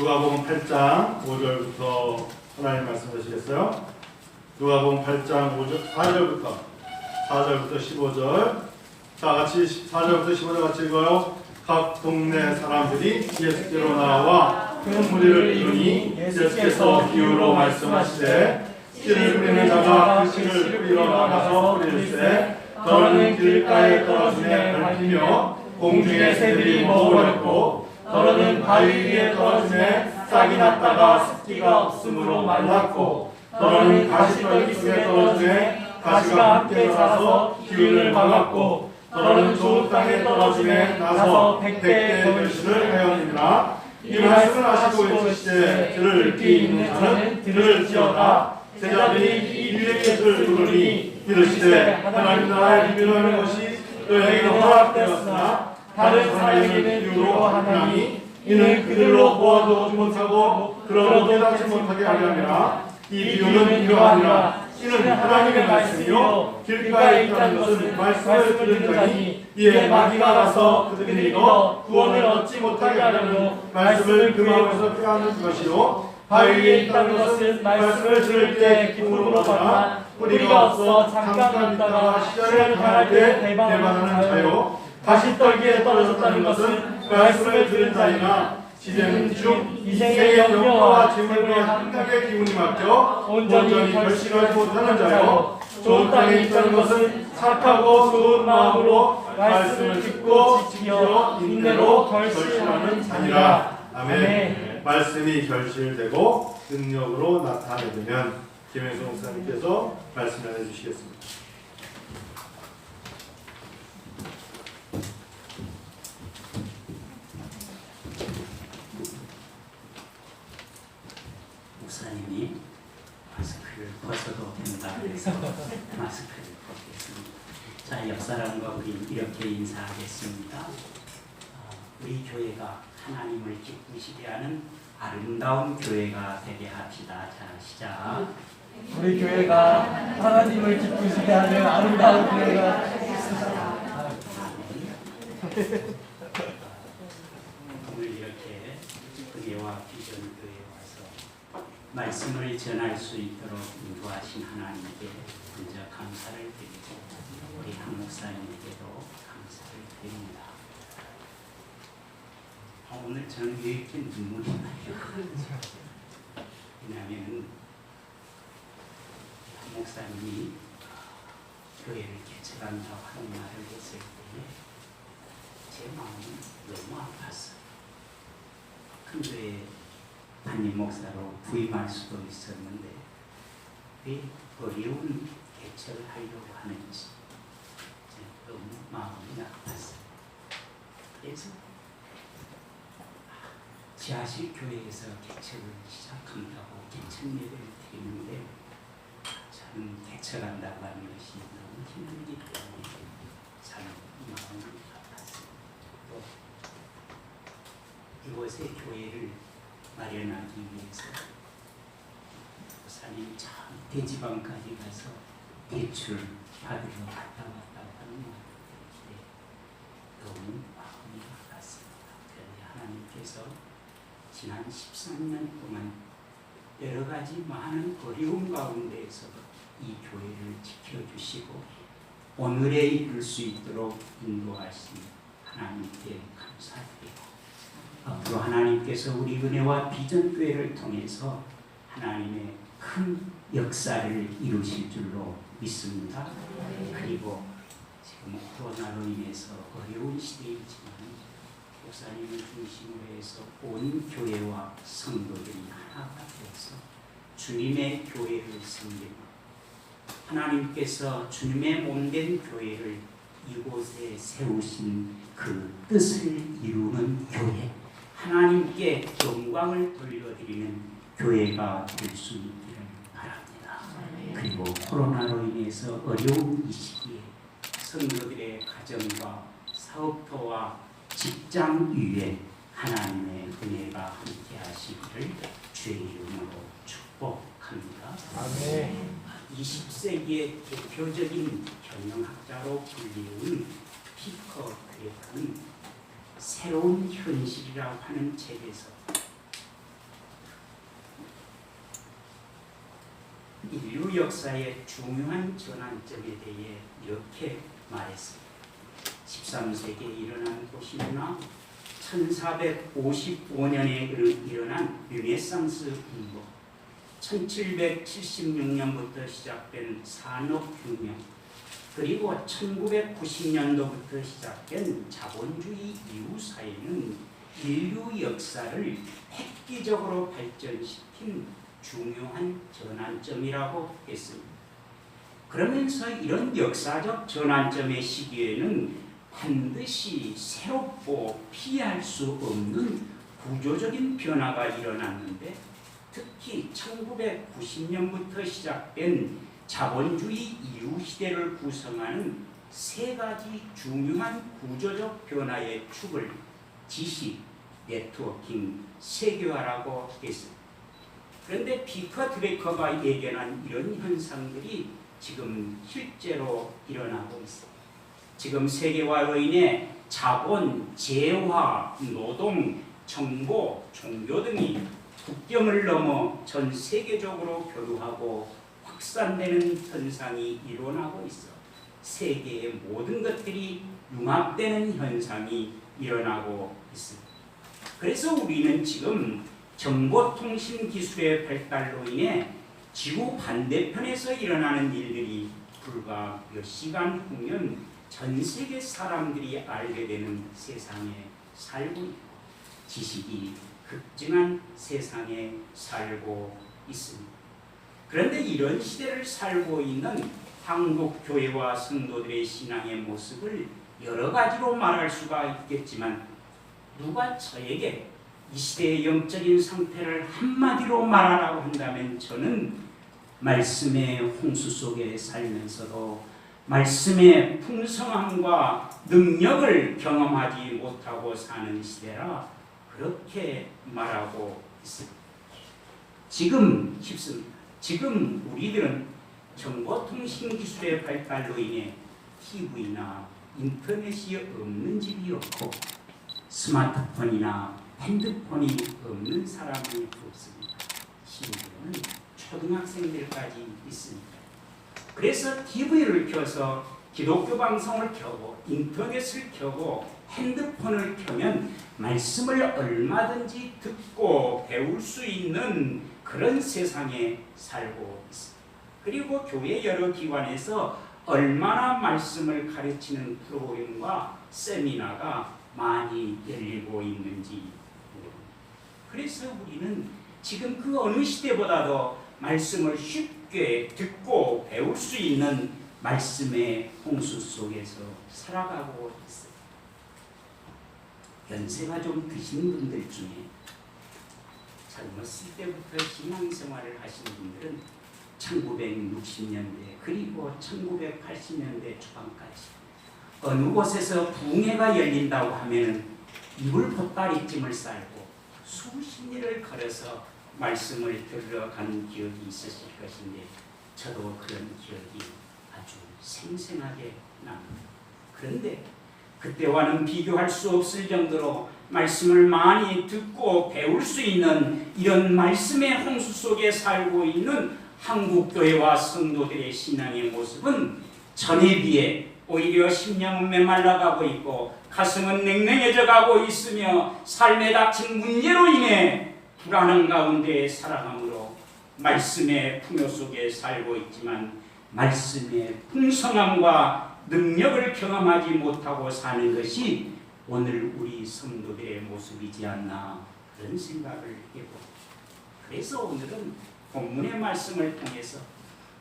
누가복음 8장 5절부터 하나님 말씀하시겠어요? 누가복음 8장 4절부터 15절. 자, 같이 4절부터 15절 같이 읽어요. 각 동네 사람들이 예수께로 나와 큰 무리를 이루니 예수께서 비유로 말씀하시되 씨를 뿌리는 자가 그 씨를 뿌리러 나가서 뿌릴새 더러는 길가에 떨어지매 밟히며 공중의 새들이 먹어버렸고 더러는 바위 위에 떨어지매 싹이 났다가 습기가 없으므로 말랐고 더러는 가시떨기 속에 떨어지매 가시가 함께 자라서 기운을 막았고 더러는 좋은 땅에 떨어지매 나서 100배의 결실을 하였느니라. 이 말씀을 하시고 이르시되 들을 귀 있는 자는 들을지어다. 제자들이 이의 뜻을 들으니 이르시되 하나님 나라에 비밀하는 것이 너희에게 허락되었으나 다른 사람에게는 유로 하나니 이는 그들로 보아도 못하고 들어도 깨닫지 못하게 하려니라. 이 비유는 이러하니라. 이는 하나님의 말씀이요 길가에 있다는 것은 말씀을 들은 자니 이에 마귀가 가서 그들이 믿어 구원을 얻지 못하게 하려고 말씀을 그 마음에서 빼앗는 것이요 바위 위에 있다는 것은 말씀을 들을 때 기쁨으로 받아 뿌리가 없어 잠깐 있다가 시간을 당할 때 배반하는 자요 가시떨기에 떨어졌다는 것은 말씀을 들은 자이나 지내는 중 이생의 영역과 재물에 한가게 기운이 막혀 온전히 결실하지 못하는 자요 좋은 땅에 있다는 것은 착하고 좋은 마음으로 말씀을 듣고 지키어 인내로 결실하는 자니라. 아멘. 말씀이 결실되고 능력으로 나타내면 김혜성 목사님께서 말씀을 해주시겠습니다. 목사님이 마스크를 벗어도 된다 그래서 마스크를 벗겠습니다. 자, 옆 사람과 우리 이렇게 인사하겠습니다. 우리 교회가 하나님을 기쁘시게 하는 아름다운 교회가 되게 합시다. 자, 시작. 우리 교회가 하나님을 기쁘시게 하는 아름다운 교회가 되겠습니다. 오늘 이렇게 은혜와 비전 교회에 와서 말씀을 전할 수 있도록 인도하신 하나님께 먼저 감사를 드리고 우리 한 목사님께도 감사를 드립니다. 오늘 저는 왜 이렇게 눈물이 나요? 왜냐하면 한 목사님이 교회를 개척한다고 하는 말을 했을 때 제 마음은 너무 아팠어요. 큰 교회에 담임 목사로 부임할 수도 있었는데 왜 어려운 개척을 하려고 하는지 너무 마음이 아팠어요. 그래서 지하실 교회에서 개척을 시작한다고 개척 예배를 드리는데 저는 개척한다고 하는 것이 너무 힘들기 때문에 참 마음이 아팠어요. 또 이곳에 교회를 마련하기 위해서 목사님 참 대지방까지 가서 대출 받으러 갔다 왔다고 하는 말인데 너무 마음이 아팠습니다. 그런데 하나님께서 지난 13년 동안 여러 가지 많은 어려움 가운데에서 이 교회를 지켜주시고 오늘에 이룰 수 있도록 인도하신 하나님께 감사드리고 앞으로 하나님께서 우리 은혜와 비전교회를 통해서 하나님의 큰 역사를 이루실 줄로 믿습니다. 그리고 지금 코로나로 인해서 어려운 시대이지만 목사님을 중심으로 해서 온 교회와 성도들이 하나가 되어서 주님의 교회를 섬기고 하나님께서 주님의 몸된 교회를 이곳에 세우신 그 뜻을 이루는 교회, 하나님께 영광을 돌려드리는 교회가 될 수 있기를 바랍니다. 그리고 코로나로 인해서 어려운 이 시기에 성도들의 가정과 사업터와 직장 위에 하나님의 은혜가 함께 하시기를 주의 이름으로 축복합니다. 아멘. 20세기의 대표적인 경영학자로 불리운 피커 그레가는 새로운 현실이라고 하는 책에서 인류 역사의 중요한 전환점에 대해 이렇게 말했습니다. 13세기에 일어난 도시문화, 1455년에 일어난 르네상스 운동, 1776년부터 시작된 산업혁명, 그리고 1990년도부터 시작된 자본주의 이후 사회는 인류 역사를 획기적으로 발전시킨 중요한 전환점이라고 했습니다. 그러면서 이런 역사적 전환점의 시기에는 반드시 새롭고 피할 수 없는 구조적인 변화가 일어났는데, 특히 1990년부터 시작된 자본주의 이후 시대를 구성하는 세 가지 중요한 구조적 변화의 축을 지식, 네트워킹, 세계화라고 했습니다. 그런데 피터 드레커가 예견한 이런 현상들이 지금 실제로 일어나고 있습니다. 지금 세계화로 인해 자본, 재화, 노동, 정보, 종교 등이 국경을 넘어 전 세계적으로 교류하고 확산되는 현상이 일어나고 있어 세계의 모든 것들이 융합되는 현상이 일어나고 있습니다. 그래서 우리는 지금 정보통신 기술의 발달로 인해 지구 반대편에서 일어나는 일들이 불과 몇 시간 후면 전 세계 사람들이 알게 되는 세상에 살고 있고, 지식이 급증한 세상에 살고 있습니다. 그런데 이런 시대를 살고 있는 한국 교회와 성도들의 신앙의 모습을 여러 가지로 말할 수가 있겠지만, 누가 저에게 이 시대의 영적인 상태를 한마디로 말하라고 한다면 저는 말씀의 홍수 속에 살면서도 말씀의 풍성함과 능력을 경험하지 못하고 사는 시대라 그렇게 말하고 있습니다. 지금 쉽습니다. 지금 우리들은 정보통신 기술의 발달로 인해 TV나 인터넷이 없는 집이 없고 스마트폰이나 핸드폰이 없는 사람이 없습니다. 심지어는 초등학생들까지 있습니다. 그래서 TV를 켜서 기독교 방송을 켜고 인터넷을 켜고 핸드폰을 켜면 말씀을 얼마든지 듣고 배울 수 있는 그런 세상에 살고 있습니다. 그리고 교회 여러 기관에서 얼마나 말씀을 가르치는 프로그램과 세미나가 많이 열리고 있는지 모릅니다. 그래서 우리는 지금 그 어느 시대보다도 말씀을 쉽게 듣고 배울 수 있는 말씀의 홍수 속에서 살아가고 있어요. 연세가 좀 드신 분들 중에 젊었을 때부터 신앙생활을 하신 분들은 1960년대 그리고 1980년대 초반까지 어느 곳에서 부흥회가 열린다고 하면 이불 보따리쯤을 쌀고 수십 리를 걸어서 말씀을 들으러 가는 기억이 있으실 것인데, 저도 그런 기억이 아주 생생하게 납니다. 그런데 그때와는 비교할 수 없을 정도로 말씀을 많이 듣고 배울 수 있는 이런 말씀의 홍수 속에 살고 있는 한국교회와 성도들의 신앙의 모습은 전에 비해 오히려 심령은 메말라가고 있고 가슴은 냉랭해져 가고 있으며 삶에 닥친 문제로 인해 불안한 가운데 살아가므로 말씀의 풍요 속에 살고 있지만 말씀의 풍성함과 능력을 경험하지 못하고 사는 것이 오늘 우리 성도들의 모습이지 않나 그런 생각을 해봅니다. 그래서 오늘은 본문의 말씀을 통해서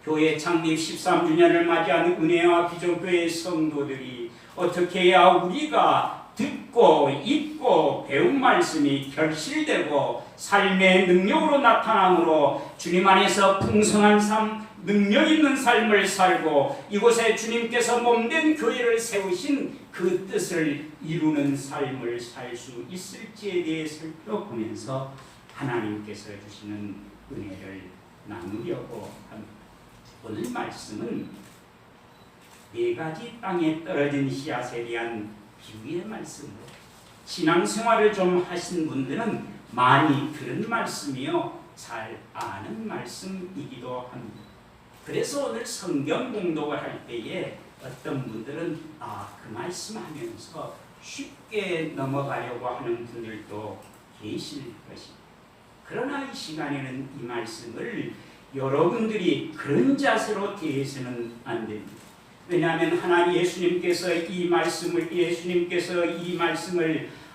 교회 창립 13주년을 맞이하는 은혜와 비전교회 성도들이 어떻게 해야 우리가 듣고 읽고 배운 말씀이 결실되고 삶의 능력으로 나타남으로 주님 안에서 풍성한 삶, 능력 있는 삶을 살고 이곳에 주님께서 몸된 교회를 세우신 그 뜻을 이루는 삶을 살 수 있을지에 대해 살펴보면서 하나님께서 주시는 은혜를 나누려고 합니다. 오늘 말씀은 네 가지 땅에 떨어진 씨앗에 대한 비유의 말씀으로 신앙생활을 좀 하신 분들은 많이 들은 말씀이요 잘 아는 말씀이기도 합니다. 그래서 오늘 성경 공독을 할 때에 어떤 분들은 그 말씀하면서 쉽게 넘어가려고 하는 분들도 계실 것입니다. 그러나 이 시간에는 이 말씀을 여러분들이 그런 자세로 대해서는 안 됩니다. 왜냐하면 예수님께서 이 말씀을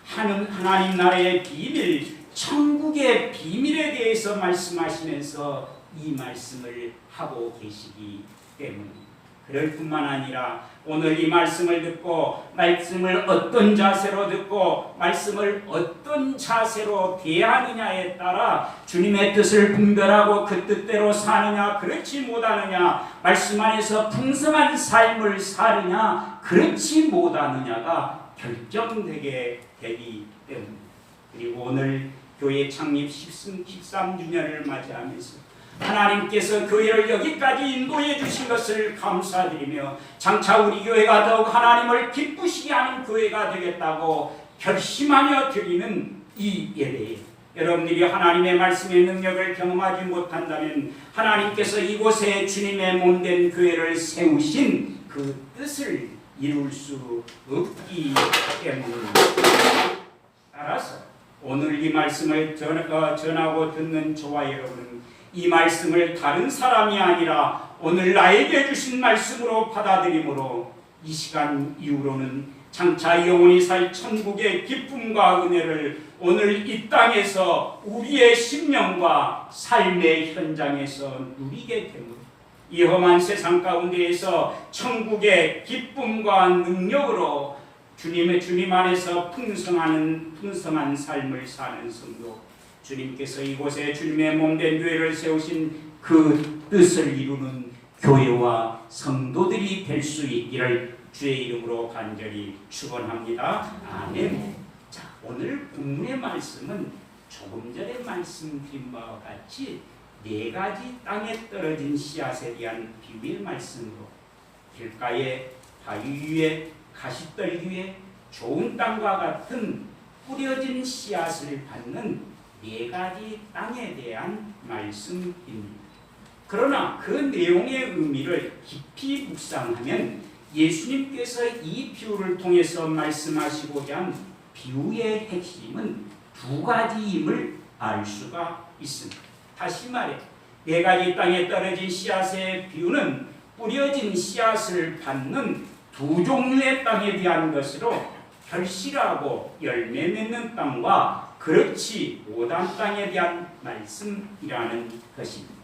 하는 하나님 나라의 비밀, 천국의 비밀에 대해서 말씀하시면서 이 말씀을 하고 계시기 때문입니다. 그럴 뿐만 아니라 오늘 이 말씀을 듣고 말씀을 어떤 자세로 듣고 말씀을 어떤 자세로 대하느냐에 따라 주님의 뜻을 분별하고 그 뜻대로 사느냐 그렇지 못하느냐, 말씀 안에서 풍성한 삶을 사느냐 그렇지 못하느냐가 결정되게 되기 때문입니다. 그리고 오늘 교회 창립 13주년을 맞이하면서 하나님께서 교회를 여기까지 인도해 주신 것을 감사드리며 장차 우리 교회가 더욱 하나님을 기쁘시게 하는 교회가 되겠다고 결심하며 드리는 이 예배에 여러분들이 하나님의 말씀의 능력을 경험하지 못한다면 하나님께서 이곳에 주님의 몸된 교회를 세우신 그 뜻을 이룰 수 없기 때문입니다. 따라서 오늘 이 말씀을 전하고 듣는 저와 여러분은 이 말씀을 다른 사람이 아니라 오늘 나에게 주신 말씀으로 받아들이므로 이 시간 이후로는 장차 영원히 살 천국의 기쁨과 은혜를 오늘 이 땅에서 우리의 심령과 삶의 현장에서 누리게 되므로 이 험한 세상 가운데에서 천국의 기쁨과 능력으로 주님 안에서 풍성한 삶을 사는 성도, 주님께서 이곳에 주님의 몸된 교회를 세우신 그 뜻을 이루는 교회와 성도들이 될 수 있기를 주의 이름으로 간절히 축원합니다. 아멘. 자, 오늘 본문의 말씀은 조금 전에 말씀드린 바와 같이 4가지 땅에 떨어진 씨앗에 대한 비유의 말씀으로 길가에, 바위 위에, 가시떨기 위에 좋은 땅과 같은 뿌려진 씨앗을 받는 4가지 땅에 대한 말씀입니다. 그러나 그 내용의 의미를 깊이 묵상하면 예수님께서 이 비유를 통해서 말씀하시고자 한 비유의 핵심은 2가지임을 알 수가 있습니다. 다시 말해 4가지 땅에 떨어진 씨앗의 비유는 뿌려진 씨앗을 받는 2 종류의 땅에 대한 것으로 결실하고 열매 맺는 땅과 그렇지 못한 땅에 대한 말씀이라는 것입니다.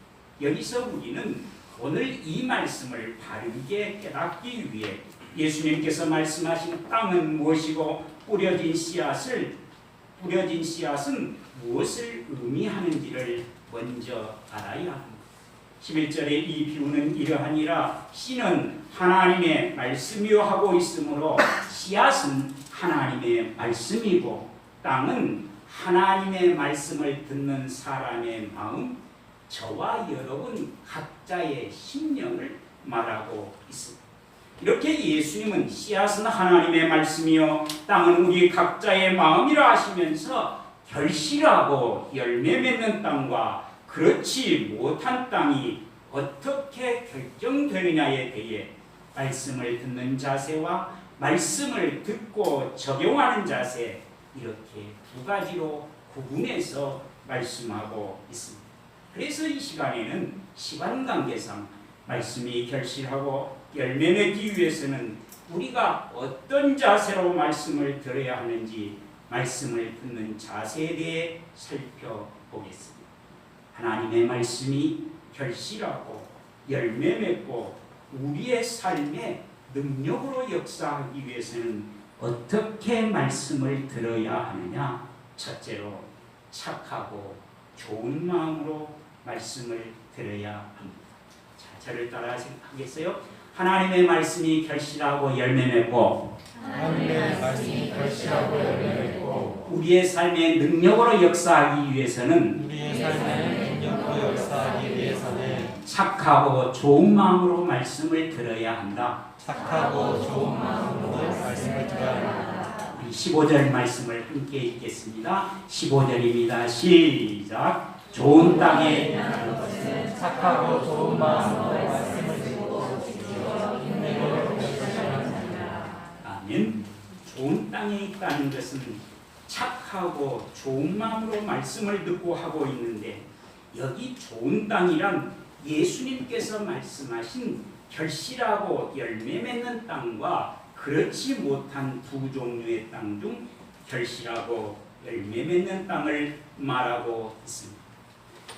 여기서 우리는 오늘 이 말씀을 바르게 깨닫기 위해 예수님께서 말씀하신 땅은 무엇이고 뿌려진 씨앗은 무엇을 의미하는지를 먼저 알아야 합니다. 11절에 이 비유는 이러하니라. 씨는 하나님의 말씀이요 하고 있으므로 씨앗은 하나님의 말씀이고 땅은 하나님의 말씀을 듣는 사람의 마음, 저와 여러분 각자의 심령을 말하고 있습니다. 이렇게 예수님은 씨앗은 하나님의 말씀이요 땅은 우리 각자의 마음이라 하시면서 결실하고 열매 맺는 땅과 그렇지 못한 땅이 어떻게 결정되느냐에 대해 말씀을 듣는 자세와 말씀을 듣고 적용하는 자세, 이렇게 2가지로 구분해서 말씀하고 있습니다. 그래서 이 시간에는 시간 관계상 말씀이 결실하고 열매 맺기 위해서는 우리가 어떤 자세로 말씀을 들어야 하는지 말씀을 듣는 자세에 대해 살펴보겠습니다. 하나님의 말씀이 결실하고 열매 맺고 우리의 삶에 능력으로 역사하기 위해서는 어떻게 말씀을 들어야 하느냐? 첫째로 착하고 좋은 마음으로 말씀을 들어야 합니다. 자, 저를 따라 생각하겠어요? 하나님의 말씀이 결실하고 열매 맺고 하나님의 말씀이 결실하고 열매 맺고 우리의 삶의 능력으로 역사하기 위해서는 우리의 삶의 능력으로 역사하기 위해서는 착하고 좋은 마음으로 말씀을 들어야 한다. 착하고 좋은 마음으로 말씀을 들어야 합니다. 15절 말씀을 함께 읽겠습니다. 15절입니다. 시작. 좋은 땅에 착하고 좋은 마음으로 땅에 있다는 것은 착하고 좋은 마음으로 말씀을 듣고 하고 있는데, 여기 좋은 땅이란 예수님께서 말씀하신 결실하고 열매 맺는 땅과 그렇지 못한 두 종류의 땅 중 결실하고 열매 맺는 땅을 말하고 있습니다.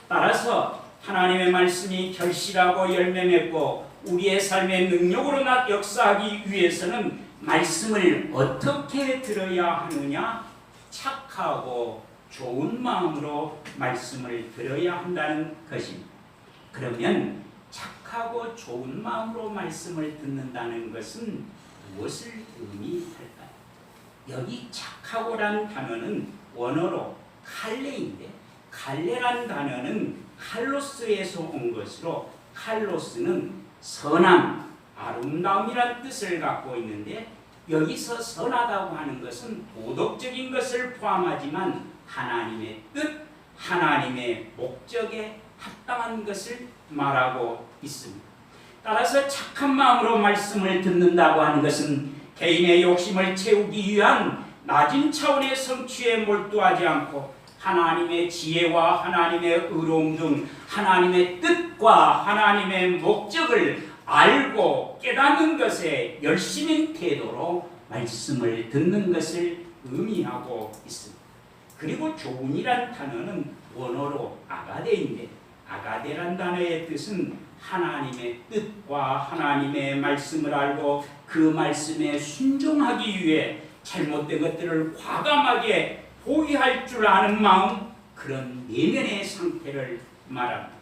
따라서 하나님의 말씀이 결실하고 열매 맺고 우리의 삶의 능력으로 역사하기 위해서는 말씀을 어떻게 들어야 하느냐? 착하고 좋은 마음으로 말씀을 들어야 한다는 것입니다. 그러면 착하고 좋은 마음으로 말씀을 듣는다는 것은 무엇을 의미할까요? 여기 착하고란 단어는 원어로 칼레인데, 칼레란 단어는 칼로스에서 온 것으로, 칼로스는 선함, 아름다움이란 뜻을 갖고 있는데, 여기서 선하다고 하는 것은 도덕적인 것을 포함하지만 하나님의 뜻, 하나님의 목적에 합당한 것을 말하고 있습니다. 따라서 착한 마음으로 말씀을 듣는다고 하는 것은 개인의 욕심을 채우기 위한 낮은 차원의 성취에 몰두하지 않고 하나님의 지혜와 하나님의 의로움 등 하나님의 뜻과 하나님의 목적을 알고 깨닫는 것에 열심인 태도로 말씀을 듣는 것을 의미하고 있습니다. 그리고 좋은이란 단어는 원어로 아가데인데, 아가데란 단어의 뜻은 하나님의 뜻과 하나님의 말씀을 알고 그 말씀에 순종하기 위해 잘못된 것들을 과감하게 포기할 줄 아는 마음, 그런 내면의 상태를 말합니다.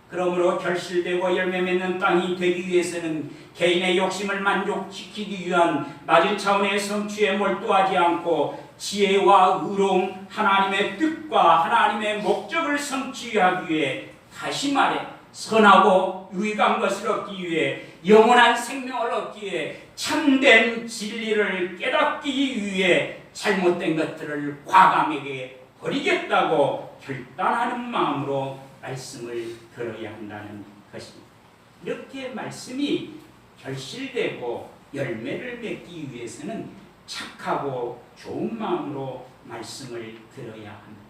그러므로 결실되고 열매 맺는 땅이 되기 위해서는 개인의 욕심을 만족시키기 위한 낮은 차원의 성취에 몰두하지 않고 지혜와 의로움, 하나님의 뜻과 하나님의 목적을 성취하기 위해, 다시 말해 선하고 유익한 것을 얻기 위해, 영원한 생명을 얻기 위해, 참된 진리를 깨닫기 위해 잘못된 것들을 과감하게 버리겠다고 결단하는 마음으로 말씀을 들어야 한다는 것입니다. 이렇게 말씀이 결실되고 열매를 맺기 위해서는 착하고 좋은 마음으로 말씀을 들어야 합니다.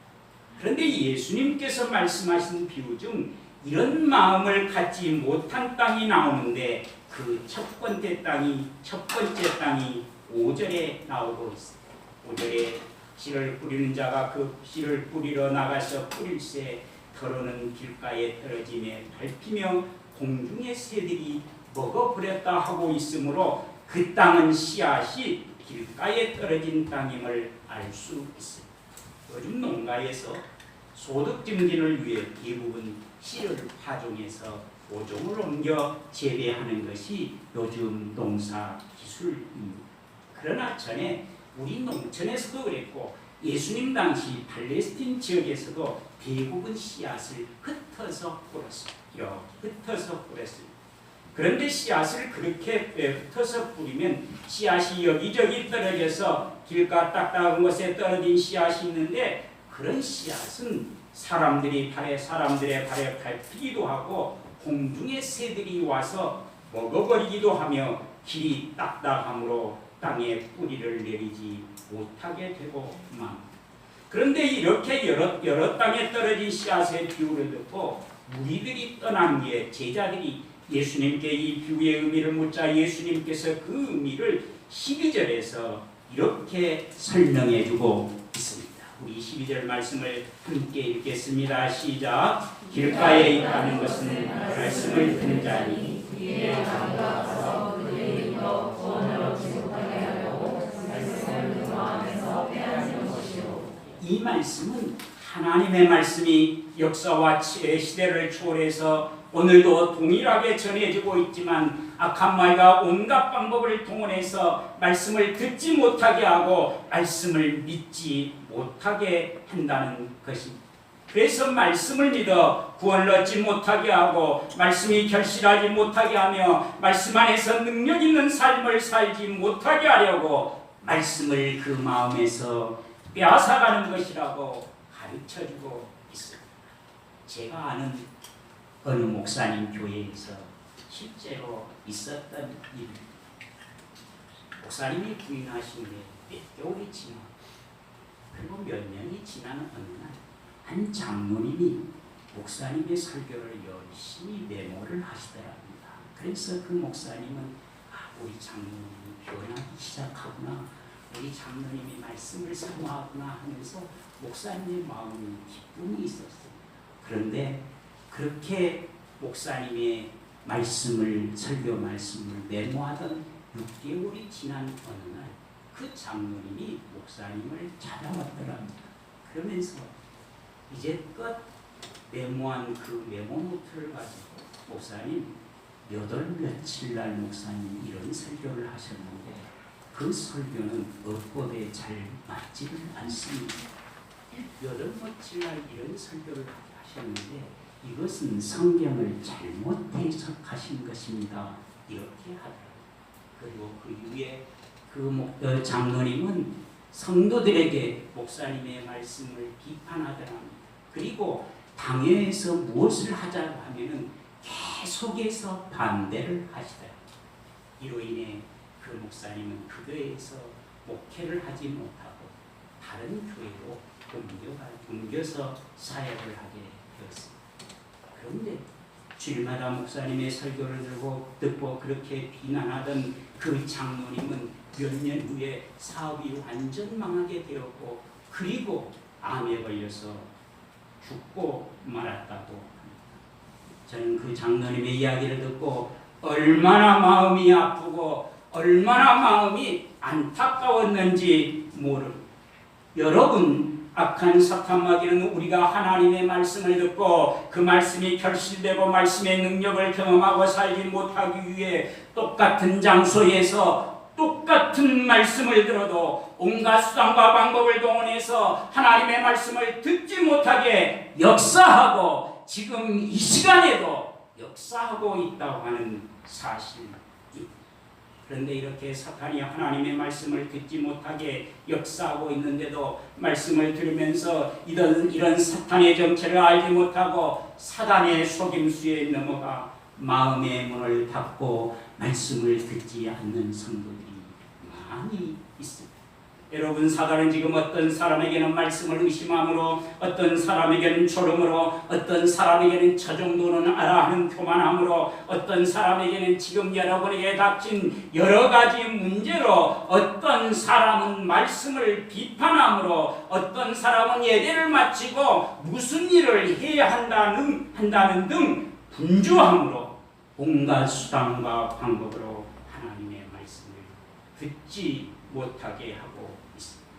그런데 예수님께서 말씀하신 비유 중 이런 마음을 갖지 못한 땅이 나오는데, 그 첫 번째 땅이 5절에 나오고 있습니다. 5절에 씨를 뿌리는 자가 그 씨를 뿌리러 나가서 뿌릴새 더러는 길가에 떨어지며 밟히며 공중의 새들이 먹어버렸다 하고 있으므로 그 땅은 씨앗이 길가에 떨어진 땅임을 알 수 있습니다. 요즘 농가에서 소득 증진을 위해 대부분 씨를 파종해서 모종을 옮겨 재배하는 것이 요즘 농사 기술입니다. 그러나 전에 우리 농촌에서도 그랬고 예수님 당시 팔레스틴 지역에서도 대부분 씨앗을 흩어서 뿌렸어요. 그런데 씨앗을 그렇게 흩어서 뿌리면 씨앗이 여기저기 떨어져서 길가 딱딱한 곳에 떨어진 씨앗이 있는데, 그런 씨앗은 사람들의 발에 밟히기도 하고 공중의 새들이 와서 먹어버리기도 하며 길이 딱딱함으로 땅에 뿌리를 내리지 못하게 되고 맙니다. 그런데 이렇게 여러 땅에 떨어진 씨앗의 비유를 듣고 무리들이 떠난 뒤에 제자들이 예수님께 이 비유의 의미를 묻자 예수님께서 그 의미를 12절에서 이렇게 설명해 주고 있습니다. 우리 12절 말씀을 함께 읽겠습니다. 시작. 길가에 있다는 것은 말씀을 듣는 자니 위에 나무가 가서 그의 입으로 구원을 얻지 못하게 하려고 말씀을 그 마음에서 빼앗는 것이요. 이 말씀은 하나님의 말씀이 역사와 시대를 초월해서 오늘도 동일하게 전해지고 있지만 악한 마귀가 온갖 방법을 동원해서 말씀을 듣지 못하게 하고 말씀을 믿지 못하게 한다는 것입니다. 그래서 말씀을 믿어 구원을 얻지 못하게 하고 말씀이 결실하지 못하게 하며 말씀 안에서 능력 있는 삶을 살지 못하게 하려고 말씀을 그 마음에서 빼앗아가는 것이라고 가르쳐주고 있습니다. 제가 아는 어느 목사님 교회에서 실제로 있었던 일입니다. 목사님이 부인하신 게 몇 개월이 지나 그리고 몇 년이 지나는 어느 날 한 장로님이 목사님의 설교를 열심히 메모를 하시더랍니다. 그래서 그 목사님은 우리 장로님이 변하기 시작하구나, 우리 장로님이 말씀을 사모하구나 하면서 목사님의 마음이 기쁨이 있었어요. 그런데 그렇게 목사님의 설교 말씀을 메모하던 6개월이 지난 어느 날 그 장로님이 목사님을 찾아왔더랍니다. 그러면서 이제껏 메모한 그 메모 노트를 가지고 목사님 며칠 날 목사님 이런 설교를 하셨는데 그 설교는 어법에 잘 맞지를 않습니다. 며칠 날 이런 설교를 하셨는데 이것은 성경을 잘못 해석하신 것입니다. 이렇게 하더라고요. 그리고 그 이후에 그 장로님은 성도들에게 목사님의 말씀을 비판하더랍니다. 그리고 당회에서 무엇을 하자고 하면은 계속해서 반대를 하시더라고요. 이로 인해 그 목사님은 그 교회에서 목회를 하지 못하고 다른 교회로 옮겨서 사역을 하게 되었습니다. 그런데 주일마다 목사님의 설교를 듣고 그렇게 비난하던 그 장로님은 몇 년 후에 사업이 완전 망하게 되었고 그리고 암에 걸려서 죽고 말았다고 합니다. 저는 그 장로님의 이야기를 듣고 얼마나 마음이 아프고 얼마나 마음이 안타까웠는지 모릅니다. 여러분, 악한 사탄마귀는 우리가 하나님의 말씀을 듣고 그 말씀이 결실되고 말씀의 능력을 경험하고 살지 못하기 위해 똑같은 장소에서 똑같은 말씀을 들어도 온갖 수단과 방법을 동원해서 하나님의 말씀을 듣지 못하게 역사하고 지금 이 시간에도 역사하고 있다고 하는 사실입니다. 그런데 이렇게 사탄이 하나님의 말씀을 듣지 못하게 역사하고 있는데도 말씀을 들으면서 이런 사탄의 정체를 알지 못하고 사단의 속임수에 넘어가 마음의 문을 닫고 말씀을 듣지 않는 성도들이 많이 있습니다. 여러분, 사단은 지금 어떤 사람에게는 말씀을 의심함으로, 어떤 사람에게는 졸음으로, 어떤 사람에게는 저 정도는 알아 하는 교만함으로, 어떤 사람에게는 지금 여러분에게 닥친 여러 가지 문제로, 어떤 사람은 말씀을 비판함으로, 어떤 사람은 예배를 마치고 무슨 일을 해야 한다는 등 분주함으로 온갖 수단과 방법으로 하나님의 말씀을 듣지 못하게 하고 있습니다.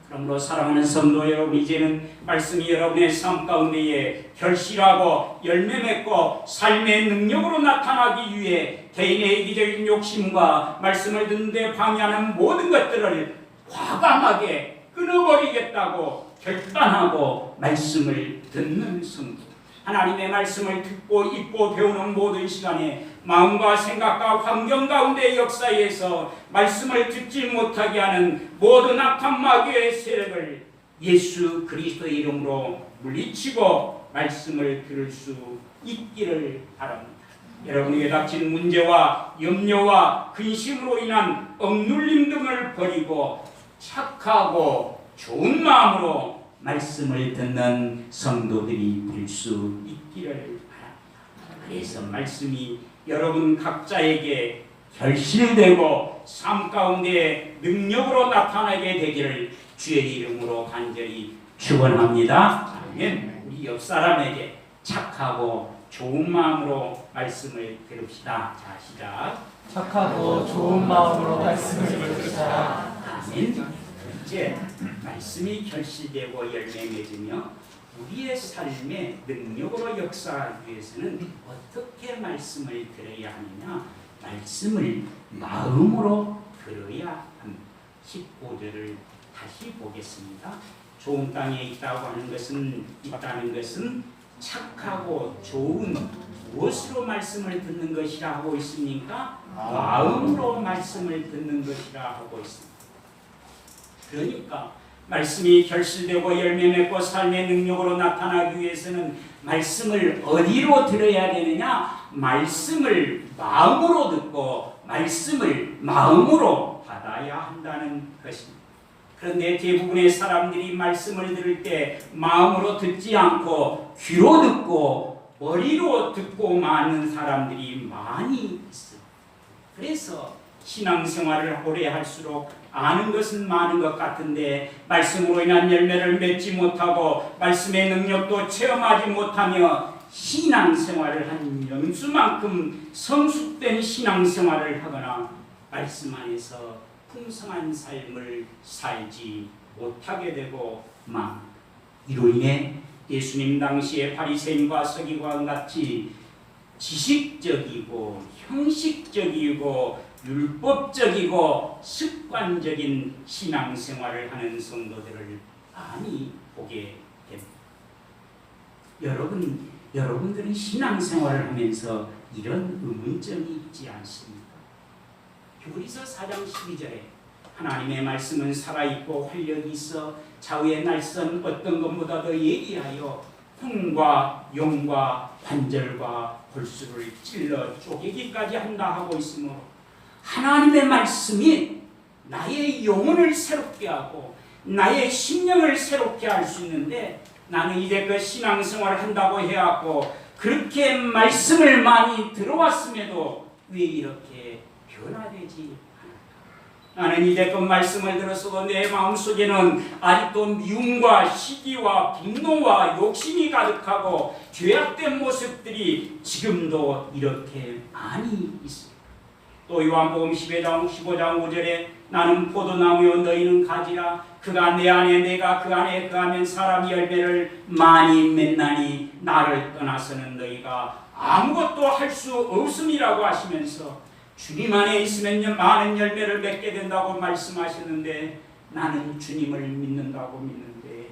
그러므로 사랑하는 성도 여러분, 이제는 말씀이 여러분의 삶 가운데에 결실하고 열매 맺고 삶의 능력으로 나타나기 위해 개인의 이기적인 욕심과 말씀을 듣는데 방해하는 모든 것들을 과감하게 끊어버리겠다고 결단하고 말씀을 듣는 성도, 하나님의 말씀을 듣고 읽고 배우는 모든 시간에 마음과 생각과 환경 가운데 역사에서 말씀을 듣지 못하게 하는 모든 악한 마귀의 세력을 예수 그리스도의 이름으로 물리치고 말씀을 들을 수 있기를 바랍니다. 여러분에게 닥친 문제와 염려와 근심으로 인한 억눌림 등을 버리고 착하고 좋은 마음으로 말씀을 듣는 성도들이 될 수 있기를 바랍니다. 그래서 말씀이 여러분 각자에게 결실되고 삶 가운데 능력으로 나타나게 되기를 주의 이름으로 간절히 축원합니다. 아멘. 우리 옆 사람에게 착하고 좋은 마음으로 말씀을 들읍시다. 자, 시작. 착하고 좋은 마음으로 말씀을 들읍시다. 아멘. 이제 말씀이 결실되고 열매 맺으며 우리의 삶의 능력으로 역사하기 위해서는 어떻게 말씀을 들어야 하느냐? 말씀을 마음으로 들어야 합니다. 15절을 다시 보겠습니다. 좋은 땅에 있다는 것은 착하고 좋은 무엇으로 말씀을 듣는 것이라 하고 있습니까? 마음으로 말씀을 듣는 것이라 하고 있습니다. 그러니까 말씀이 결실되고 열매 맺고 삶의 능력으로 나타나기 위해서는 말씀을 어디로 들어야 되느냐? 말씀을 마음으로 듣고 말씀을 마음으로 받아야 받아야 한다는 것입니다. 그런데 대부분의 사람들이 말씀을 들을 때 마음으로 듣지 않고 귀로 듣고 머리로 듣고 마는 사람들이 많이 있어요. 그래서 신앙생활을 오래 할수록 아는 것은 많은 것 같은데 말씀으로 인한 열매를 맺지 못하고 말씀의 능력도 체험하지 못하며 신앙생활을 한 연수만큼 성숙된 신앙생활을 하거나 말씀 안에서 풍성한 삶을 살지 못하게 되고 막 이로 인해 예수님 당시의 바리새인과 서기관 같이 지식적이고 형식적이고 율법적이고 습관적인 신앙생활을 하는 성도들을 많이 보게 됩니다. 여러분들은 신앙생활을 하면서 이런 의문점이 있지 않습니까? 히브리서 4장 12절에 하나님의 말씀은 살아있고 활력이 있어 좌우의 날선 어떤 것보다도 예리하여 혼과 영과 관절과 골수를 찔러 쪼개기까지 한다 하고 있으므로 하나님의 말씀이 나의 영혼을 새롭게 하고 나의 심령을 새롭게 할 수 있는데 나는 이제껏 신앙생활을 한다고 해왔고 그렇게 말씀을 많이 들어왔음에도 왜 이렇게 변화되지 않을까? 나는 이제껏 말씀을 들었어도 내 마음속에는 아직도 미움과 시기와 분노와 욕심이 가득하고 죄악된 모습들이 지금도 이렇게 많이 있습니다. 또 요한복음 15장 5절에 나는 포도나무요 너희는 가지라 그가 내 안에 내가 그 안에 거하면 사람이 열매를 많이 맺나니 나를 떠나서는 너희가 아무것도 할 수 없음이라고 하시면서 주님 안에 있으면 많은 열매를 맺게 된다고 말씀하셨는데 나는 주님을 믿는다고 믿는데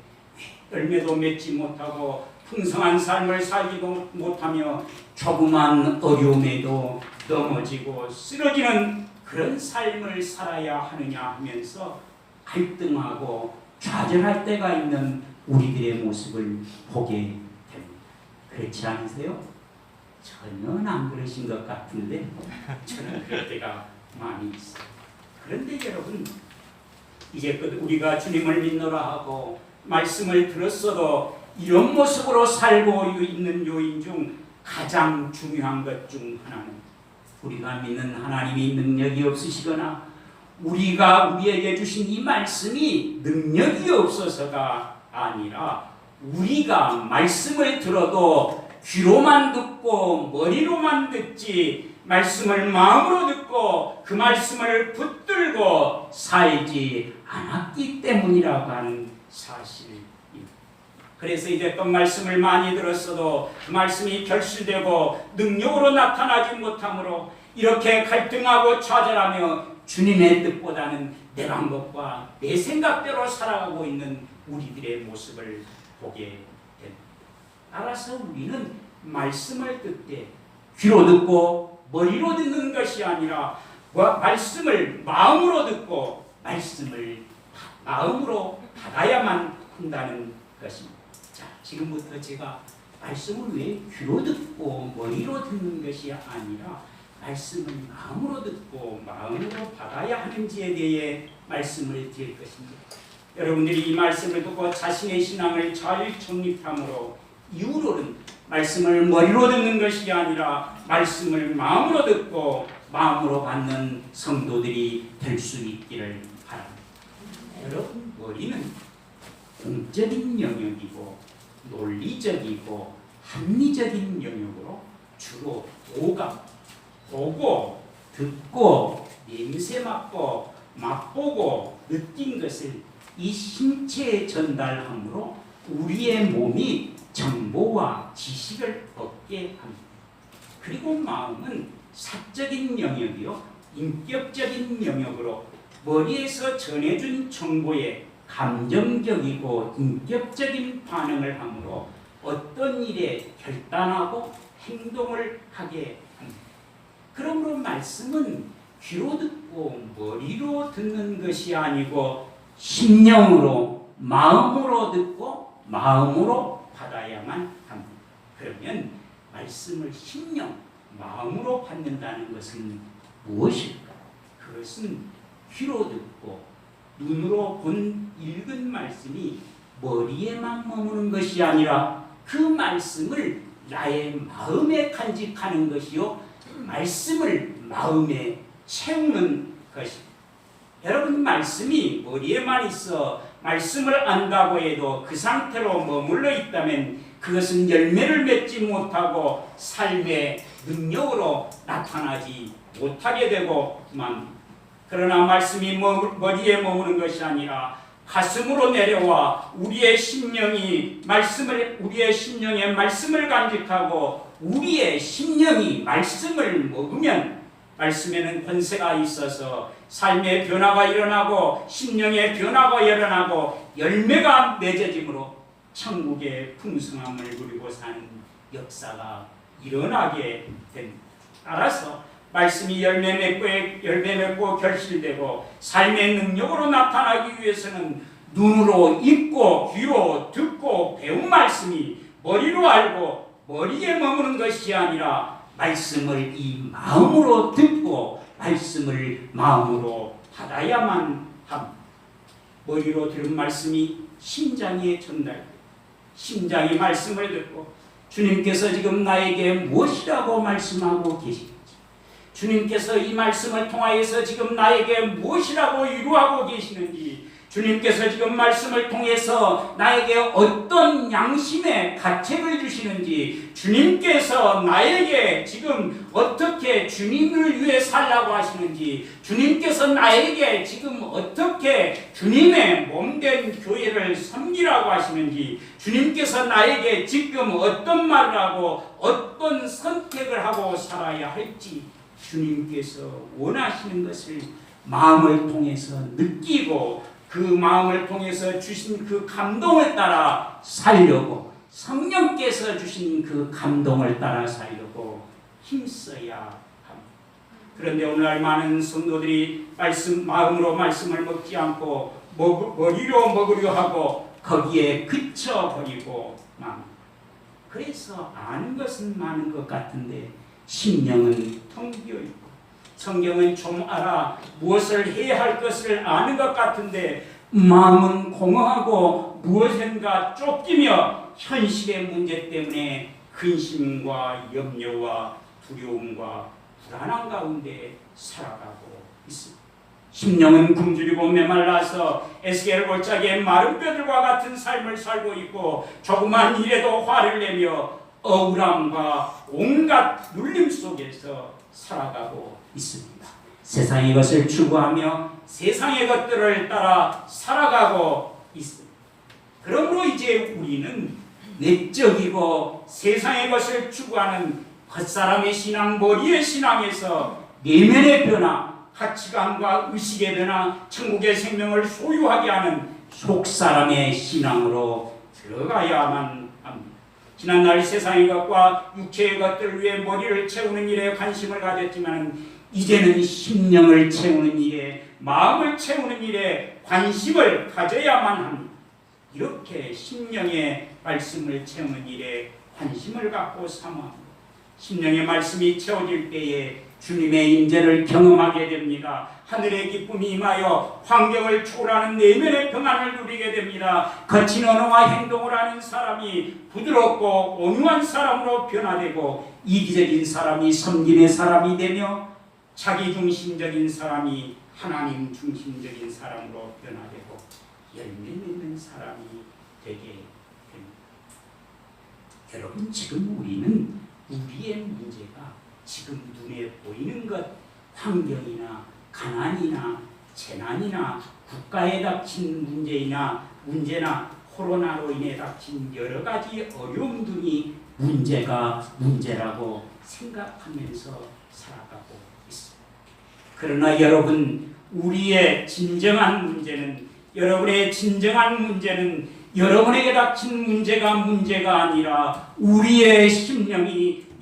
열매도 맺지 못하고 풍성한 삶을 살지도 못하며 조그만 어려움에도 넘어지고 쓰러지는 그런 삶을 살아야 하느냐 하면서 갈등하고 좌절할 때가 있는 우리들의 모습을 보게 됩니다. 그렇지 않으세요? 전혀 안 그러신 것 같은데 저는 그럴 때가 많이 있어요. 그런데 여러분 이제껏 우리가 주님을 믿노라 하고 말씀을 들었어도 이런 모습으로 살고 있는 요인 중 가장 중요한 것 중 하나는 우리가 믿는 하나님이 능력이 없으시거나 우리가 우리에게 주신 이 말씀이 능력이 없어서가 아니라 우리가 말씀을 들어도 귀로만 듣고 머리로만 듣지 말씀을 마음으로 듣고 그 말씀을 붙들고 살지 않았기 때문이라고 하는 사실입니다. 그래서 이제껏 말씀을 많이 들었어도 그 말씀이 결실되고 능력으로 나타나지 못하므로 이렇게 갈등하고 좌절하며 주님의 뜻보다는 내 방법과 내 생각대로 살아가고 있는 우리들의 모습을 보게 됩니다. 따라서 우리는 말씀을 듣되 귀로 듣고 머리로 듣는 것이 아니라 말씀을 마음으로 듣고 말씀을 마음으로 받아야만 한다는 것입니다. 자, 지금부터 제가 말씀을 왜 귀로 듣고 머리로 듣는 것이 아니라 말씀을 마음으로 듣고 마음으로 받아야 하는지에 대해 말씀을 드릴 것입니다. 여러분들이 이 말씀을 듣고 자신의 신앙을 잘 정립함으로 이후로는 말씀을 머리로 듣는 것이 아니라 말씀을 마음으로 듣고 마음으로 받는 성도들이 될 수 있기를 바랍니다. 여러분, 머리는 공적인 영역이고 논리적이고 합리적인 영역으로 주로 오감, 보고, 듣고, 냄새 맡고, 맛보고, 느낀 것을 이 신체에 전달함으로 우리의 몸이 정보와 지식을 얻게 합니다. 그리고 마음은 사적인 영역이요, 인격적인 영역으로 머리에서 전해준 정보에 감정적이고 인격적인 반응을 하므로 어떤 일에 결단하고 행동을 하게 합니다. 그러므로 말씀은 귀로 듣고 머리로 듣는 것이 아니고 심령으로 마음으로 듣고 마음으로 받아야만 합니다. 그러면 말씀을 심령, 마음으로 받는다는 것은 무엇일까? 그것은 귀로 듣고 눈으로 본 읽은 말씀이 머리에만 머무는 것이 아니라 그 말씀을 나의 마음에 간직하는 것이요 말씀을 마음에 채우는 것입니다. 여러분 말씀이 머리에만 있어 말씀을 안다고 해도 그 상태로 머물러 있다면 그것은 열매를 맺지 못하고 삶의 능력으로 나타나지 못하게 되고만 그러나 말씀이 머리에 머무는 것이 아니라 가슴으로 내려와 우리의 심령에 말씀을 간직하고 우리의 심령이 말씀을 먹으면 말씀에는 권세가 있어서 삶의 변화가 일어나고 심령의 변화가 일어나고 열매가 맺어짐으로 천국의 풍성함을 누리고 사는 역사가 일어나게 됩니다. 따라서 말씀이 열매 맺고 결실되고 삶의 능력으로 나타나기 위해서는 눈으로 읽고 귀로 듣고 배운 말씀이 머리로 알고 머리에 머무는 것이 아니라 말씀을 이 마음으로 듣고 말씀을 마음으로 받아야만 합니다. 머리로 들은 말씀이 심장에 전달되고 심장이 말씀을 듣고 주님께서 지금 나에게 무엇이라고 말씀하고 계십니까? 주님께서 이 말씀을 통하여서 지금 나에게 무엇이라고 이루하고 계시는지 주님께서 지금 말씀을 통해서 나에게 어떤 양심의 가책을 주시는지 주님께서 나에게 지금 어떻게 주님을 위해 살라고 하시는지 주님께서 나에게 지금 어떻게 주님의 몸된 교회를 섬기라고 하시는지 주님께서 나에게 지금 어떤 말을 하고 어떤 선택을 하고 살아야 할지 주님께서 원하시는 것을 마음을 통해서 느끼고 그 마음을 통해서 주신 그 감동을 따라 살려고 성령께서 주신 그 감동을 따라 살려고 힘써야 합니다. 그런데 오늘날 많은 성도들이 마음으로 말씀을 먹지 않고 머리로 먹으려 하고 거기에 그쳐버리고 맙니다. 그래서 아는 것은 많은 것 같은데 심령은 텅 비어있고 성경은 좀 알아 무엇을 해야 할 것을 아는 것 같은데 마음은 공허하고 무엇인가 쫓기며 현실의 문제 때문에 근심과 염려와 두려움과 불안한 가운데 살아가고 있습니다. 심령은 굶주리고 메말라서 에스겔 골짜기의 마른 뼈들과 같은 삶을 살고 있고 조그만 일에도 화를 내며 억울함과 온갖 눌림 속에서 살아가고 있습니다. 세상의 것을 추구하며 세상의 것들을 따라 살아가고 있습니다. 그러므로 이제 우리는 내적이고 세상의 것을 추구하는 겉사람의 신앙, 머리의 신앙에서 내면의 변화, 가치관과 의식의 변화, 천국의 생명을 소유하게 하는 속사람의 신앙으로 들어가야만 합니다. 지난날 세상의 것과 육체의 것들을 위해 머리를 채우는 일에 관심을 가졌지만 이제는 심령을 채우는 일에 마음을 채우는 일에 관심을 가져야만 합니다. 이렇게 심령의 말씀을 채우는 일에 관심을 갖고 삼아 심령의 말씀이 채워질 때에 주님의 임재를 경험하게 됩니다. 하늘의 기쁨이 임하여 환경을 초월하는 내면의 평안을 누리게 됩니다. 거친 언어와 행동을 하는 사람이 부드럽고 온유한 사람으로 변화되고 이기적인 사람이 섬김의 사람이 되며 자기중심적인 사람이 하나님 중심적인 사람으로 변화되고 열매 맺는 사람이 되게 됩니다. 여러분 지금 우리는 우리의 문제가 지금 눈에 보이는 것, 환경이나 가난이나 재난이나 국가에 닥친 문제나 코로나로 인해 닥친 여러 가지 어려움들이 문제라고 생각하면서 살아가고 있습니다. 그러나 여러분, 우리의 진정한 문제는 여러분에게 닥친 문제가 아니라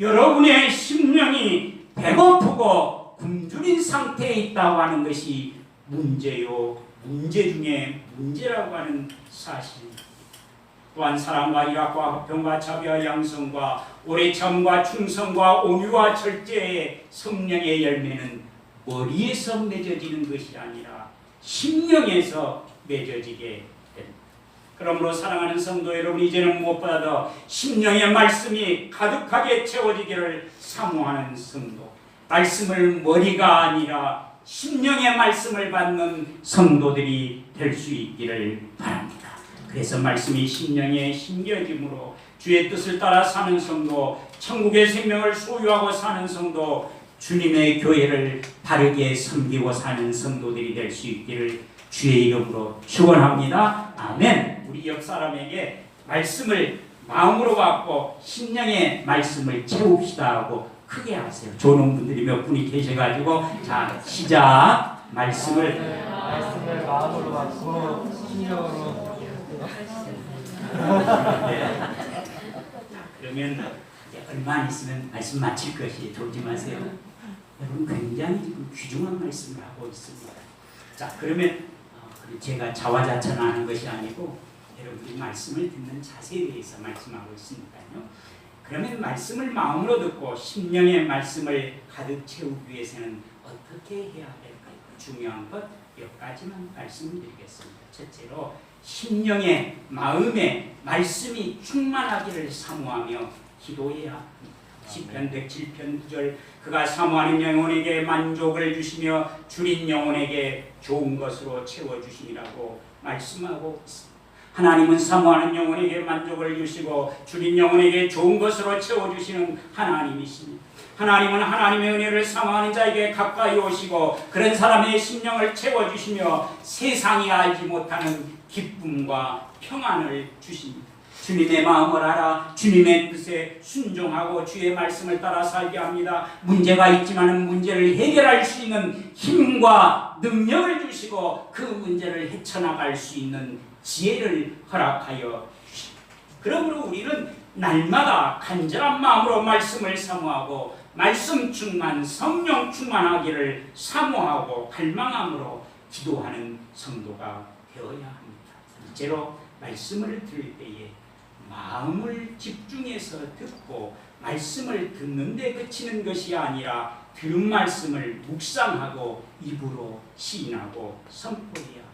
여러분의 심령이 배고프고 굶주린 상태에 있다고 하는 것이 문제 중에 문제라고 하는 사실. 또한 사랑과 일학과 화평과 자비와 양성과 오래 참과 충성과 온유와 절제의 성령의 열매는 머리에서 맺어지는 것이 아니라 심령에서 맺어지게 됩니다. 그러므로 사랑하는 성도 여러분, 이제는 무엇보다도 심령의 말씀이 가득하게 채워지기를 사모하는 성도, 말씀을 머리가 아니라 심령의 말씀을 받는 성도들이 될 수 있기를 바랍니다. 그래서 말씀이 심령에 심겨짐으로 주의 뜻을 따라 사는 성도, 천국의 생명을 소유하고 사는 성도, 주님의 교회를 바르게 섬기고 사는 성도들이 될 수 있기를 주의 이름으로 축원합니다. 아멘. 우리 옆 사람에게 말씀을 마음으로 받고 심령의 말씀을 채웁시다 하고 크게 하세요. 좋은 분들이 몇 분이 계셔가지고 자 시작. 말씀을 마음으로 받고 심령으로. 네. 그러면 얼마 안 있으면 말씀 마칠 것이 졸지 마세요. 여러분 굉장히 지금 귀중한 말씀을 하고 있습니다. 자 그러면 제가 자화자찬하는 것이 아니고 여러분이 말씀을 듣는 자세에 대해서 말씀하고 있으니까요. 그러면 말씀을 마음으로 듣고 심령의 말씀을 가득 채우기 위해서는 어떻게 해야 될까요? 중요한 것 몇 가지만 말씀드리겠습니다. 첫째로 심령의 마음에 말씀이 충만하기를 사모하며 기도해야 합니다. 시편 107편 9절 그가 사모하는 영혼에게 만족을 주시며 줄인 영혼에게 좋은 것으로 채워주시니라고 말씀하고 있습니다. 하나님은 사모하는 영혼에게 만족을 주시고 줄인 영혼에게 좋은 것으로 채워주시는 하나님이십니다. 하나님은 하나님의 은혜를 사모하는 자에게 가까이 오시고 그런 사람의 심령을 채워주시며 세상이 알지 못하는 기쁨과 평안을 주십니다. 주님의 마음을 알아 주님의 뜻에 순종하고 주의 말씀을 따라 살게 합니다. 문제가 있지만 문제를 해결할 수 있는 힘과 능력을 주시고 그 문제를 헤쳐나갈 수 있는 지혜를 허락하여 주십니다. 그러므로 우리는 날마다 간절한 마음으로 말씀을 사모하고 말씀 충만, 성령 충만하기를 사모하고 갈망함으로 기도하는 성도가 되어야 합니다. 둘째로 말씀을 들을 때에 마음을 집중해서 듣고 말씀을 듣는 데 그치는 것이 아니라 들은 말씀을 묵상하고 입으로 시인하고 선포해야 합니다.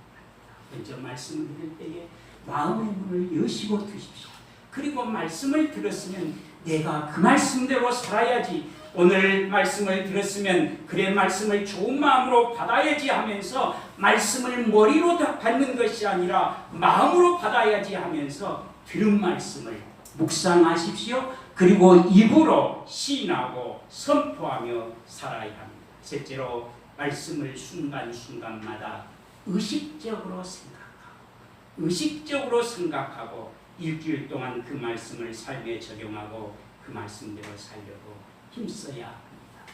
먼저 말씀을 들을 때에 마음의 문을 여시고 두십시오. 그리고 말씀을 들었으면 내가 그 말씀대로 살아야지, 오늘 말씀을 들었으면 그래 말씀을 좋은 마음으로 받아야지 하면서 말씀을 머리로 받는 것이 아니라 마음으로 받아야지 하면서 들은 말씀을 묵상하십시오. 그리고 입으로 시인하고 선포하며 살아야 합니다. 셋째로 말씀을 순간순간마다 의식적으로 생각하고 일주일 동안 그 말씀을 삶에 적용하고 그 말씀대로 살려고 힘써야 합니다.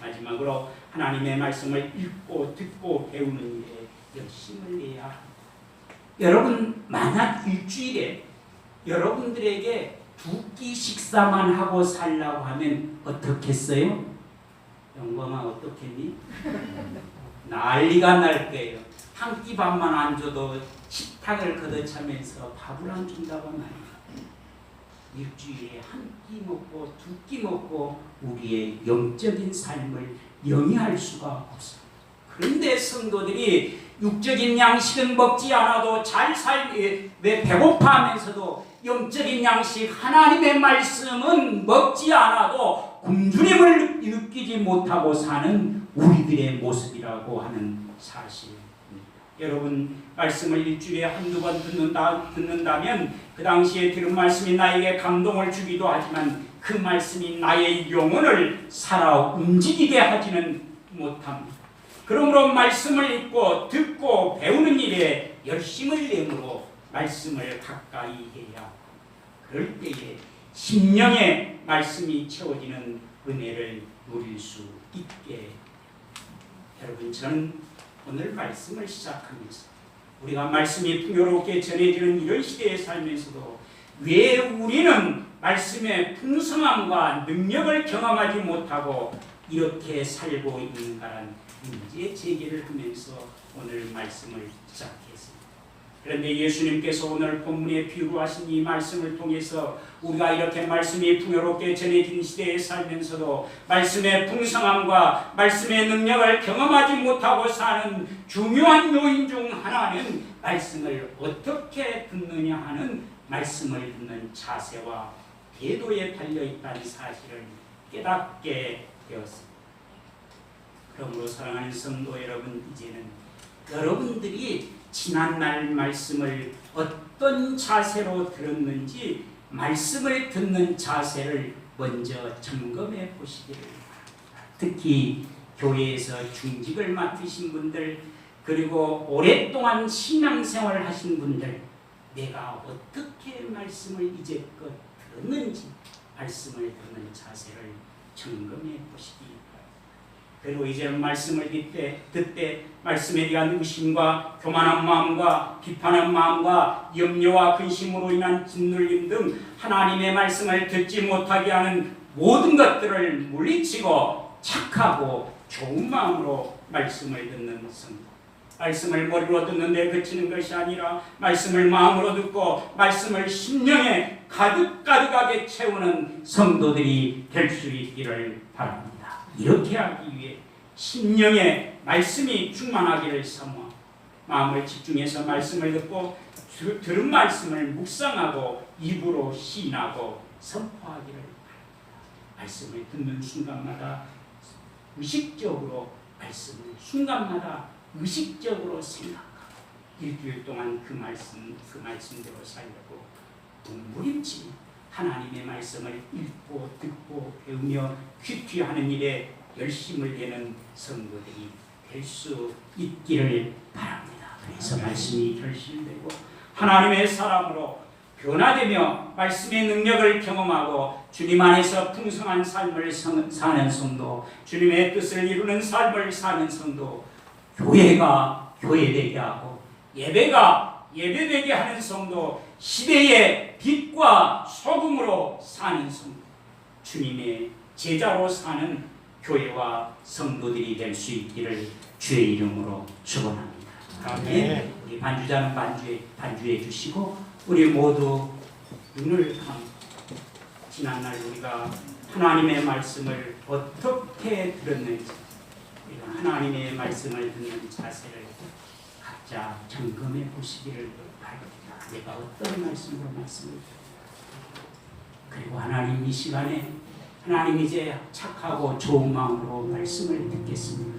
마지막으로 하나님의 말씀을 읽고 듣고 배우는 일에 열심을 내야 합니다. 여러분 만약 일주일에 여러분들에게 2끼 식사만 하고 살라고 하면 어떻겠어요? 영광아 어떻겠니? 난리가 날 거예요. 한 끼 밥만 안 줘도 식탁을 걷어차면서 밥을 안 준다고 말이에요. 일주일에 한 끼 먹고 2끼 먹고 우리의 영적인 삶을 영위할 수가 없습니다. 그런데 성도들이 육적인 양식은 먹지 않아도 배고파하면서도 영적인 양식 하나님의 말씀은 먹지 않아도 굶주림을 느끼지 못하고 사는 우리들의 모습이라고 하는 사실입니다. 여러분 말씀을 일주일에 한두 번 듣는다면 그 당시에 들은 말씀이 나에게 감동을 주기도 하지만 그 말씀이 나의 영혼을 살아 움직이게 하지는 못합니다. 그러므로 말씀을 읽고 듣고 배우는 일에 열심을 내므로 말씀을 가까이 해야 그럴 때에 심령의 말씀이 채워지는 은혜를 누릴 수 있게. 여러분 저는 오늘 말씀을 시작하면서 우리가 말씀이 풍요롭게 전해지는 이런 시대에 살면서도 왜 우리는 말씀의 풍성함과 능력을 경험하지 못하고 이렇게 살고 있는가라는 문제 제기를 하면서 오늘 말씀을 시작했습니다. 그런데 예수님께서 오늘 본문에 비유로 하신 이 말씀을 통해서 우리가 이렇게 말씀이 풍요롭게 전해진 시대에 살면서도 말씀의 풍성함과 말씀의 능력을 경험하지 못하고 사는 중요한 요인 중 하나는 말씀을 어떻게 듣느냐 하는 말씀을 듣는 자세와 태도에 달려있다는 사실을 깨닫게 되었습니다. 그러므로 사랑하는 성도 여러분, 이제는 여러분들이 지난날 말씀을 어떤 자세로 들었는지 말씀을 듣는 자세를 먼저 점검해 보시기를 바랍니다. 특히 교회에서 중직을 맡으신 분들, 그리고 오랫동안 신앙생활을 하신 분들, 내가 어떻게 말씀을 이제껏 들었는지 말씀을 듣는 자세를 점검해 보시기 바랍니다. 그리고 이제 말씀을 듣되 말씀에 대한 의심과 교만한 마음과 비판한 마음과 염려와 근심으로 인한 짓눌림 등 하나님의 말씀을 듣지 못하게 하는 모든 것들을 물리치고 착하고 좋은 마음으로 말씀을 듣는 성도, 말씀을 머리로 듣는데 그치는 것이 아니라 말씀을 마음으로 듣고 말씀을 심령에 가득가득하게 채우는 성도들이 될 수 있기를 바랍니다. 이렇게 하기 위해 심령에 말씀이 충만하기를 사모하고 마음을 집중해서 말씀을 듣고 들은 말씀을 묵상하고 입으로 시인하고 선포하기를 바랍니다. 말씀을 듣는 순간마다 의식적으로 말씀을 순간마다 의식적으로 생각하고 일주일 동안 그 말씀대로 살려고 몸부림치며 하나님의 말씀을 읽고 듣고 배우며 큐티하는 일에 열심을 내는 성도들이 될 수 있기를 바랍니다. 그래서 말씀이 결실되고 하나님의 사람으로 변화되며 말씀의 능력을 경험하고 주님 안에서 풍성한 삶을 사는 성도, 주님의 뜻을 이루는 삶을 사는 성도, 교회가 교회되게 하고 예배가 예배되게 하는 성도, 시대의 빛과 소금으로 사는 성도, 주님의 제자로 사는 교회와 성도들이 될 수 있기를 주의 이름으로 축원합니다. 아멘. 우리 반주자는 반주해 주시고 우리 모두 눈을 감고 지난날 우리가 하나님의 말씀을 어떻게 들었는지, 우리가 하나님의 말씀을 듣는 자세를 각자 점검해 보시기를 바랍니다. 내가 어떤 말씀으로 말씀을 그리고 하나님 이 시간에 하나님 이제 착하고 좋은 마음으로 말씀을 듣겠습니다.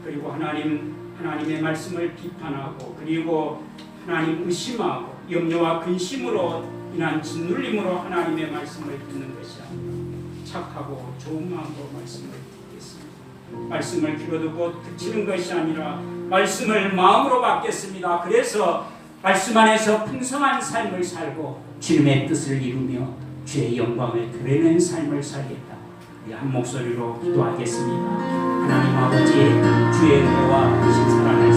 그리고 하나님의 말씀을 비판하고 그리고 하나님 의심하고 염려와 근심으로 인한 짓눌림으로 하나님의 말씀을 듣는 것이 아니라 착하고 좋은 마음으로 말씀을 듣겠습니다. 말씀을 귀로 듣고 그치는 것이 아니라 말씀을 마음으로 받겠습니다. 그래서 말씀 안에서 풍성한 삶을 살고 주님의 뜻을 이루며 주의 영광을 드러내는 삶을 살겠다. 우리 한 목소리로 기도하겠습니다. 하나님 아버지, 주의 은혜와 크신 사랑을